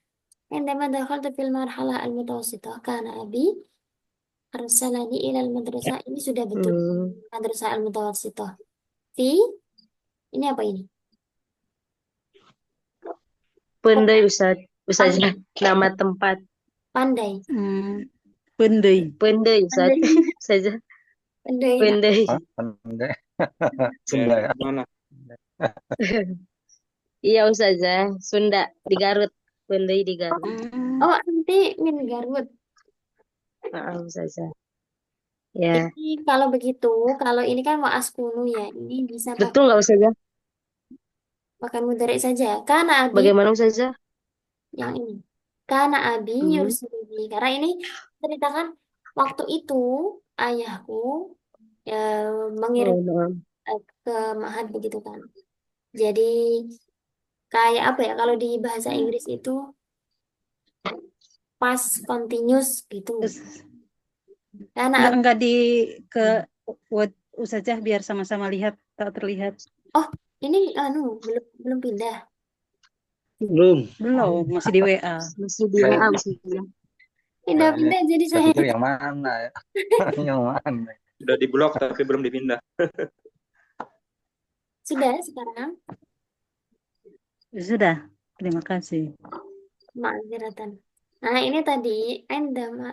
Indama dakhaltu fil marhalah al mutawasithah kana abi arsalani ilal madrasah. Ini sudah bentuk madrasah al mutawasithah. Fi ini apa ini? Pendai Ustazah. Nama tempat. Pandai. Pendai. Pendai Ustazah. Pandai. Pendai. Sunda ya. Mana? Iya Ustazah. Sunda di Garut. Pendai di Garut. Oh, nanti min Garut. Ustazah. Ya. Ini kalau begitu, kalau ini kan wa askunu ya. Ini bisa Betul nggak Ustazah? pakai mudhari saja. Karena abi Bagaimana Ustazah? yang ini. Karena abi yursiluni. Karena ini ceritakan waktu itu ayahku mengirim ke Ma'had begitu kan. Jadi kayak apa ya kalau di bahasa Inggris itu past continuous gitu. Karena Enggak di ke Ustazah biar sama-sama lihat tak terlihat. oh ini belum pindah. Belum, masih di WA. Masih di WA Ustazah. Pindah-pindah jadi saya. Itu yang mana ya? Yang mana? Sudah diblok tapi belum dipindah. Sudah sekarang. Sudah. Terima kasih. Ma'ziratan. Nah, ini tadi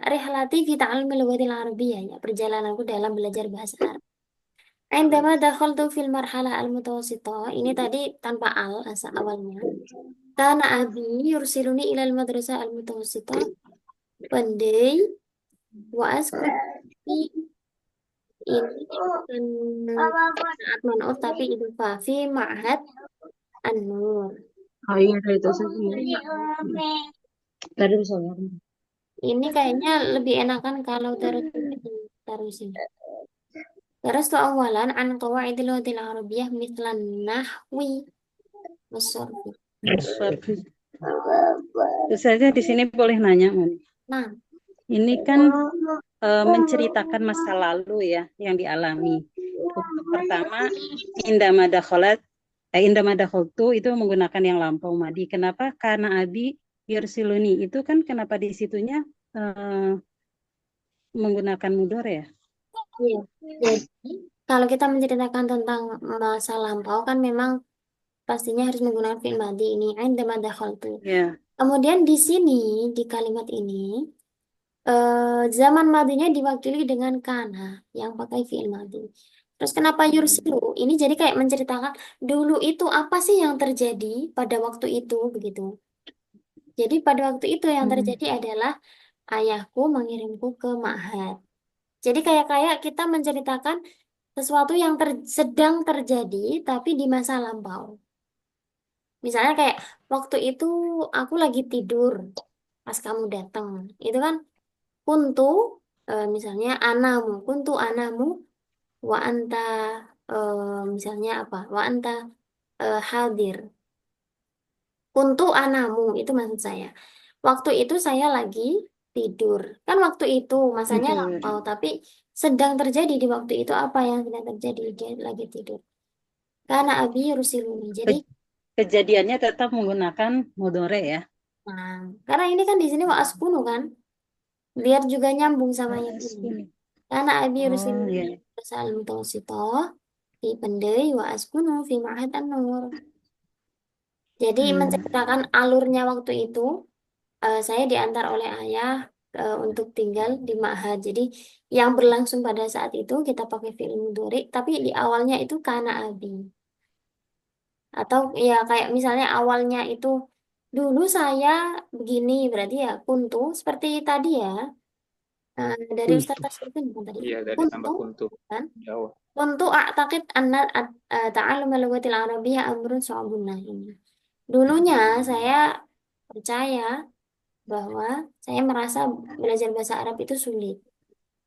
rihlati fi ta'allumil lughatil arabiyyah ya, perjalananku dalam belajar bahasa Arab. Indama dakhaltu fil marhalah al-mutawassithah. Ini tadi tanpa asa awalnya. Kana abi yursiluni ilal madrasah al-mutawassithah. Pandai Wa askun ini bukan saat man'ut tapi idgham fi ma'had an-nur. Oh iya itu saja. Terus ya. Ini kayaknya lebih enakan kalau terusin. Terus tuh awalan an qawaidil lughil arabiyyah mislan nahwi was-sarfi. Terus saja di sini boleh nanya, Mani. Nah, Ini kan menceritakan masa lalu ya yang dialami. Untuk pertama, Indama dakhaltu itu menggunakan yang lampau madi. Kenapa? Karena abi yursiluni itu kan kenapa di situnya menggunakan mudhor ya? iya. Jadi kalau kita menceritakan tentang masa lampau kan memang pastinya harus menggunakan fi'il madhi ini indama dakhaltu. Ya. Kemudian di sini di kalimat ini zaman madinya diwakili dengan kana yang pakai fi'il madhi. Terus kenapa yursilu? Ini jadi kayak menceritakan dulu itu apa sih yang terjadi pada waktu itu begitu. Jadi pada waktu itu yang terjadi adalah ayahku mengirimku ke ma'had. Jadi kayak kita menceritakan sesuatu yang sedang terjadi tapi di masa lampau. Misalnya kayak waktu itu aku lagi tidur pas kamu datang. Itu kan kuntu misalnya kuntu anamu wa anta misalnya apa? Wa anta hadir. Kuntu anamu itu maksud saya. Waktu itu saya lagi tidur. Kan waktu itu masanya Tidur. lampau tapi sedang terjadi di waktu itu apa yang sedang terjadi? Dia lagi tidur. Karena abi rusiluni. Jadi Kejadiannya tetap menggunakan mudhore ya. nah, karena ini kan di sini wa askunu kan. Biar juga nyambung sama yang ini. Karena abi Oh, rusiluni iya. saling mutawasitoh fi pendai wa askunu fi ma'had an-nur. Jadi menceritakan alurnya waktu itu saya diantar oleh ayah untuk tinggal di ma'had. Jadi yang berlangsung pada saat itu kita pakai fi'il mudhari, tapi di awalnya itu kana abi. Atau ya kayak misalnya awalnya itu dulu saya begini berarti ya kuntu seperti tadi ya. Dari Ustaz Tasrifin bukan tadi. Iya, dari Kuntu tambah kuntu. kan? Jauh. Kuntu a'taqid anna ta'allum al-lughatil arabiyyah amrun sha'bun. Nah, ini. Dulunya saya percaya bahwa saya merasa belajar bahasa Arab itu sulit.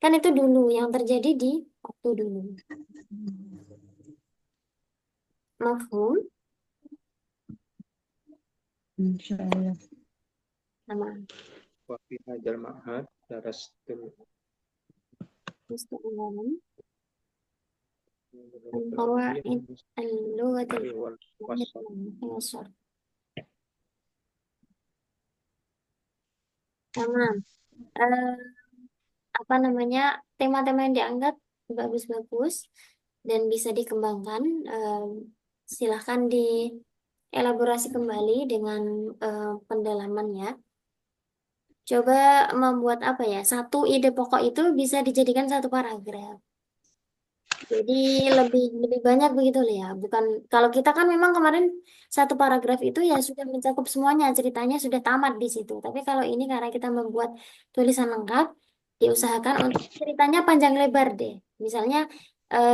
Kan itu dulu yang terjadi di waktu dulu. Mafhum? Insyaallah. Sama. Wa fi hadzal ma'had darastul Mustaqbalan. Al-qawaid al-lughatil wal wasat. sama. Apa namanya tema-tema yang diangkat bagus-bagus dan bisa dikembangkan. Silahkan dielaborasi kembali dengan pendalaman ya. Coba membuat apa ya? Satu ide pokok itu bisa dijadikan satu paragraf. Jadi lebih lebih banyak begitu loh ya. Bukan kalau kita kan memang kemarin satu paragraf itu ya sudah mencakup semuanya, ceritanya sudah tamat di situ. Tapi kalau ini karena kita membuat tulisan lengkap, diusahakan untuk ceritanya panjang lebar deh. Misalnya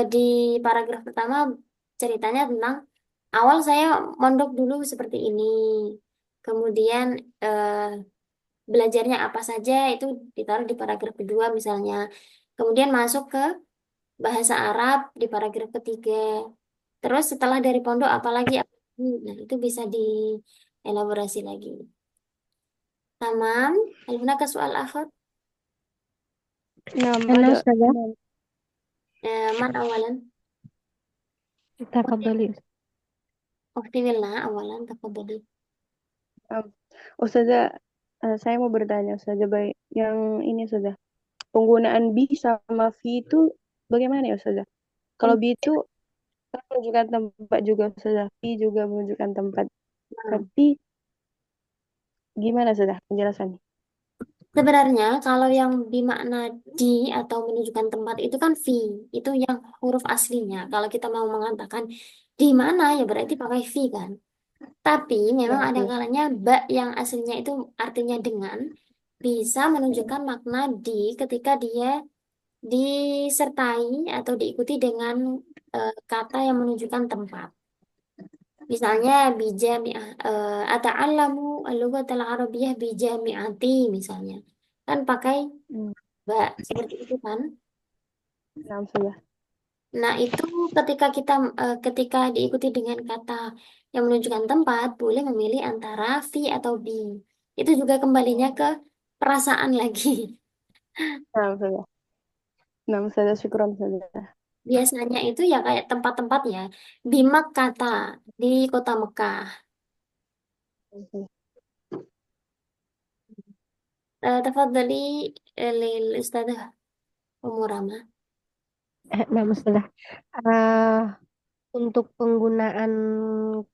di paragraf pertama ceritanya tentang awal saya mondok dulu seperti ini. Kemudian belajarnya apa saja itu ditaruh di paragraf kedua misalnya. Kemudian masuk ke bahasa Arab di paragraf ketiga. Terus setelah dari pondok apalagi? Nah, itu bisa dielaborasi lagi. Tamam. Hal hunaka soal akhir? Nah, Halo, ada. Ustazah. Man awalan? Tafadhali. Ukhti Wilna awalan tafadhali. Ustazah, saya mau bertanya, Ustazah, baik. Yang ini, Ustazah. Penggunaan bi sama fi itu bagaimana ya, Ustazah? Kalau bi itu kan menunjukkan tempat juga, Ustazah. Fi juga menunjukkan tempat. Tapi gimana, Ustazah, penjelasannya? Sebenarnya kalau yang bermakna di atau menunjukkan tempat itu kan fi, itu yang huruf aslinya. Kalau kita mau mengatakan di mana ya berarti pakai fi kan. Tapi memang ada kalanya ba yang aslinya itu artinya dengan bisa menunjukkan makna di ketika dia disertai atau diikuti dengan kata yang menunjukkan tempat. Misalnya bijami'ah ata'allamu al-lughatal arabiyyah bijami'ati misalnya. Kan pakai Hmm. ba seperti itu kan. Nah, sudah. Nah, itu ketika diikuti dengan kata yang menunjukkan tempat, boleh memilih antara fi atau bi. Itu juga kembalinya ke perasaan lagi. Nah, sudah. Nah, sudah. Syukran sudah. Biasanya itu ya kayak tempat-tempat ya. Bimak kata di kota Mekah. Tafadhali lil Ustadzah Ummu Rama. Nah, sudah. Eh, untuk penggunaan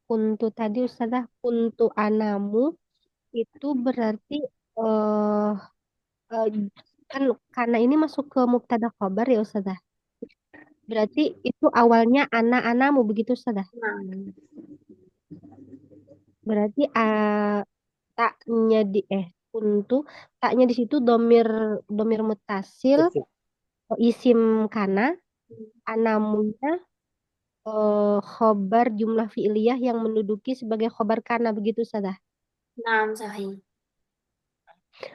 kuntu tadi Ustazah, kuntu anamu itu berarti eh eh, kan karena ini masuk ke mubtada khobar ya Ustazah. Berarti itu awalnya ana-anamu begitu Ustazah. Nah, Berarti taknya di kuntu taknya di situ domir domir mutasil isim kana anamunya khobar jumlah fi'liyah yang menduduki sebagai khobar kana begitu Ustazah. nah, sahih.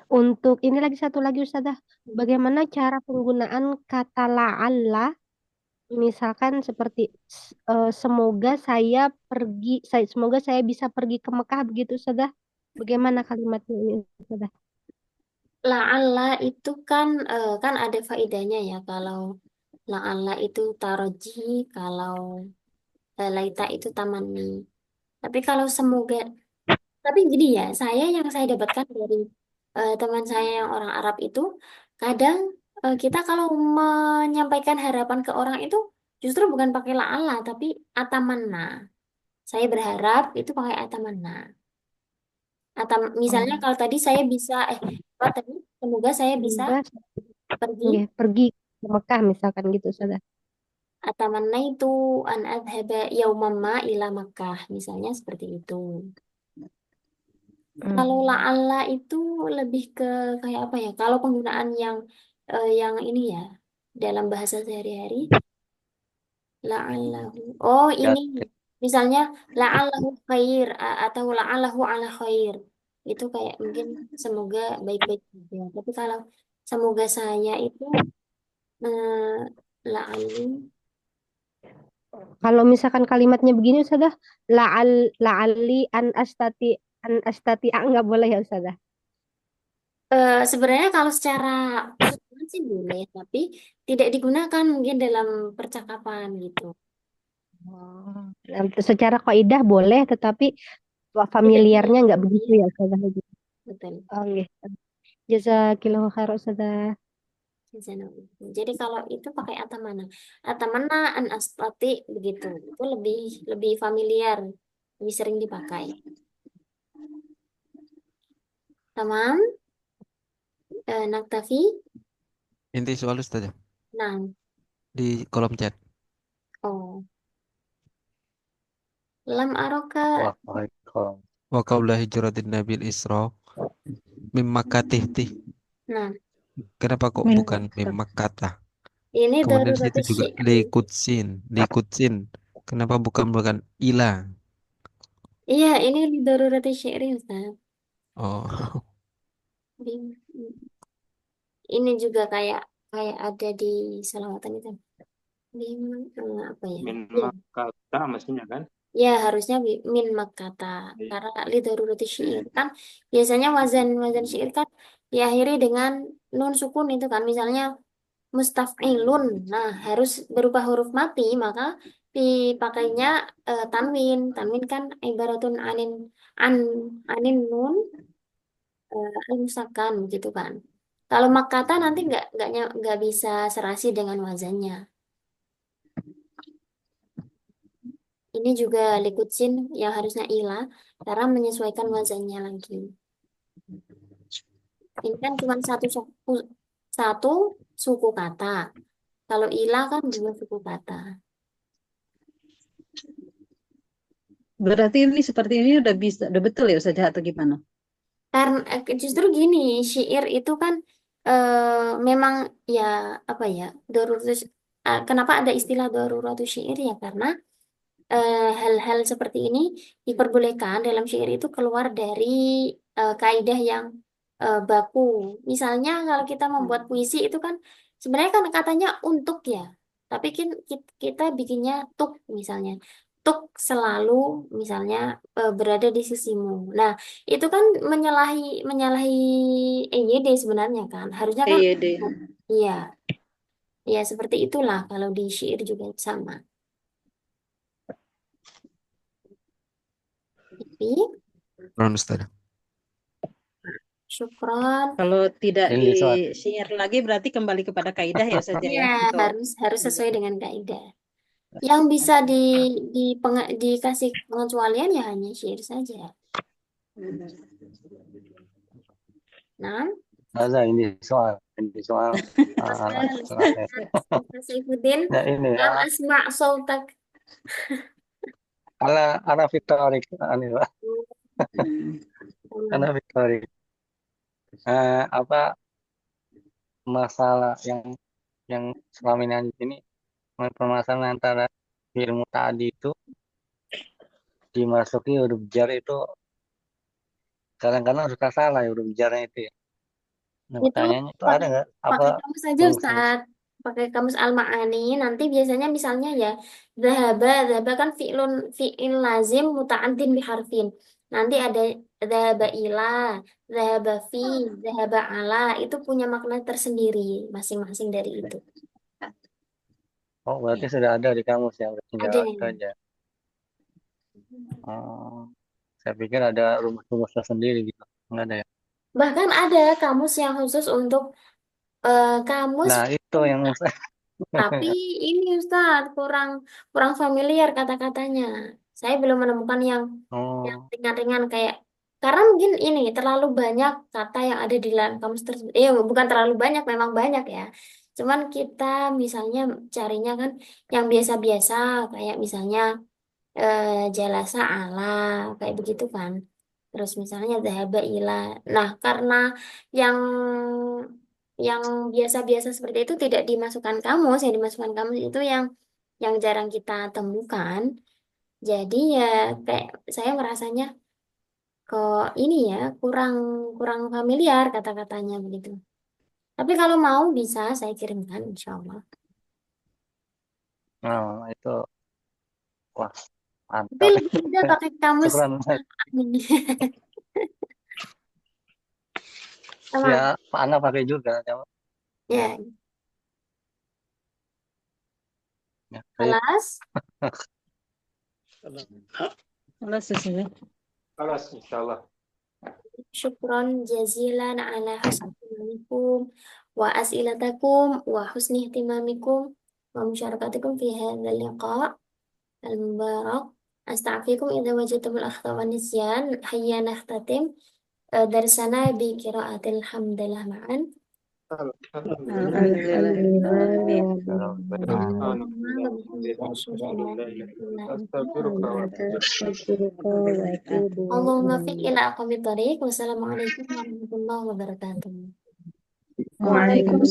Untuk ini lagi satu lagi Ustazah, bagaimana cara penggunaan kata la'alla misalkan seperti semoga saya semoga saya bisa pergi ke Mekah begitu Ustazah. Bagaimana kalimatnya ini Ustazah? La'alla itu kan ada faedahnya ya kalau la'alla itu taroji, kalau laita itu tamanni. Tapi kalau semoga, tapi gini ya, yang saya dapatkan dari teman saya yang orang Arab itu, kadang kita kalau menyampaikan harapan ke orang itu justru bukan pakai la'alla, tapi atamanna. Saya berharap itu pakai atamanna. Atau misalnya Oh, kalau tadi saya bisa, apa tadi? Semoga saya bisa semoga pergi. nggih, pergi ke Mekah misalkan gitu Ustazah. Atamanna itu an adhaba yauman ma ila Makkah, misalnya seperti itu. Kalau Hmm. la'alla itu lebih ke kayak apa ya? Kalau penggunaan yang ini ya dalam bahasa sehari-hari, la'allahu. Oh, Ya, ini misalnya la'allahu khair atau la'allahu ala khair. Itu kayak mungkin semoga baik-baik saja. Tapi kalau semoga saya itu la'alli. Kalau misalkan kalimatnya begini Ustazah, la'alli an astati nggak boleh ya Ustazah. Sebenarnya kalau secara keseluruhan sih boleh, tapi tidak digunakan mungkin dalam percakapan gitu. Oh. Nah, secara kaidah boleh, tetapi Tidak di, familiarnya nggak begitu iya, ya Ustazah. betul. Oh, nggih. Jazakillahu khair Ustazah. Jadi kalau itu pakai atamana, atamana an astati begitu, itu lebih lebih familiar, lebih sering dipakai. Tamam, naktafi. Inti soal Ustazah Nah, di kolom chat. oh, lam aroka. Waalaikumsalam. Wa qaula hijratin nabil Isra mim Makkatih tih. Nah, Kenapa kok Min bukan mim Makkatah? ini Kemudian di situ darurati juga syi'ri. likutsin. Kenapa bukan ila? Iya, ini darurati syi'ri, Ustaz. Oh, Di- Ini juga kayak kayak ada di selawatan itu. Di apa ya? Min Iya. Makkah mestinya kan. Ya, harusnya min makkata. Karena li darurati syair kan biasanya wazan wazan syair kan diakhiri dengan nun sukun itu kan. Misalnya mustaf'ilun. Nah, harus berupa huruf mati, maka dipakainya tanwin. Tanwin kan ibaratun an anin nun al-musakan gitu kan. Kalau makkata nanti nggak bisa serasi dengan wazannya. Ini juga likutsin yang harusnya ilah karena menyesuaikan wazannya lagi. Ini kan cuma satu suku kata. Kalau ilah kan dua suku kata. berarti ini seperti ini udah bisa, udah betul ya Ustazah atau gimana? Karena justru gini, syair itu kan memang ya apa ya, daruratus, kenapa ada istilah daruratus syair ya karena hal-hal seperti ini diperbolehkan dalam syair itu keluar dari kaidah yang baku. Misalnya kalau kita membuat puisi itu kan sebenarnya kan katanya untuk ya, tapi kan kita bikinnya tuk misalnya. Tuk selalu misalnya berada di sisimu. Nah, itu kan menyalahi menyalahi EYD sebenarnya kan. Harusnya kan EYD. iya. Ya, seperti itulah kalau di syair juga sama. Tapi Ron Ustaz. syukron. Kalau tidak Ini soal di-share lagi berarti kembali kepada kaidah ya saja ya. Ya, Untuk harus sesuai dengan kaidah. Yang bisa dikasih pengecualian ya hanya syair saja. Nah, ini soal anak Mas Saifuddin, ya ini lam asma' sautak. ala Victoria ini Pak. Ana Victoria. Apa masalah yang selama ini permasalahan antara ilmu tadi itu dimasuki huruf jar itu kadang-kadang suka salah ya huruf jarnya itu ya. Nah, Itu pertanyaannya itu ada nggak apa pakai kamus saja khusus? Ustaz. Pakai kamus al-ma'ani nanti biasanya misalnya ya dhahaba kan fi'il lazim muta'addin biharfin. Nanti ada dhahaba ila, dhahaba fi, dhahaba ala itu punya makna tersendiri masing-masing dari itu. Oh, berarti sudah ada di kamus ya, tinggal Ada. itu aja. Oh, saya pikir ada rumus-rumusnya sendiri gitu. Enggak ada ya. Bahkan ada kamus yang khusus untuk kamus, Nah, itu yang tapi ini Ustaz kurang familiar kata-katanya. Saya belum menemukan yang oh, ringan-ringan kayak karena mungkin ini terlalu banyak kata yang ada di dalam kamus tersebut. Bukan terlalu banyak, memang banyak ya. Cuman kita misalnya carinya kan yang biasa-biasa kayak misalnya jalasa ala kayak begitu kan. Terus misalnya dhahaba ila. Nah, karena yang yang biasa-biasa seperti itu tidak dimasukkan kamus, yang dimasukkan kamus itu yang jarang kita temukan. Jadi ya kayak saya merasanya kok ini ya kurang kurang familiar kata-katanya begitu. Tapi kalau mau bisa saya kirimkan insya Allah. itu wah Tapi mantap. lebih mudah pakai kamus Syukran. ini. Ya, Sama. Pak Ana pakai juga. Ya, Ya, ya. kelas. kalau sesuai. Kelas, insyaallah. Syukron jazilan ala husni ihtimamikum wa as'ilatakum wa husni ihtimamikum wa musyarakatikum fi hadzal liqa' al-mubarak. Astaghfirukum idza wajadtumul akhta wa nisyan. Hayya nakhtatim darsana bi qiraatil hamdalah ma'an. Alhamdulillah. Allahumma fiq ila aqwamit thariq. Wassalamualaikum warahmatullahi wabarakatuh. Waalaikumsalam.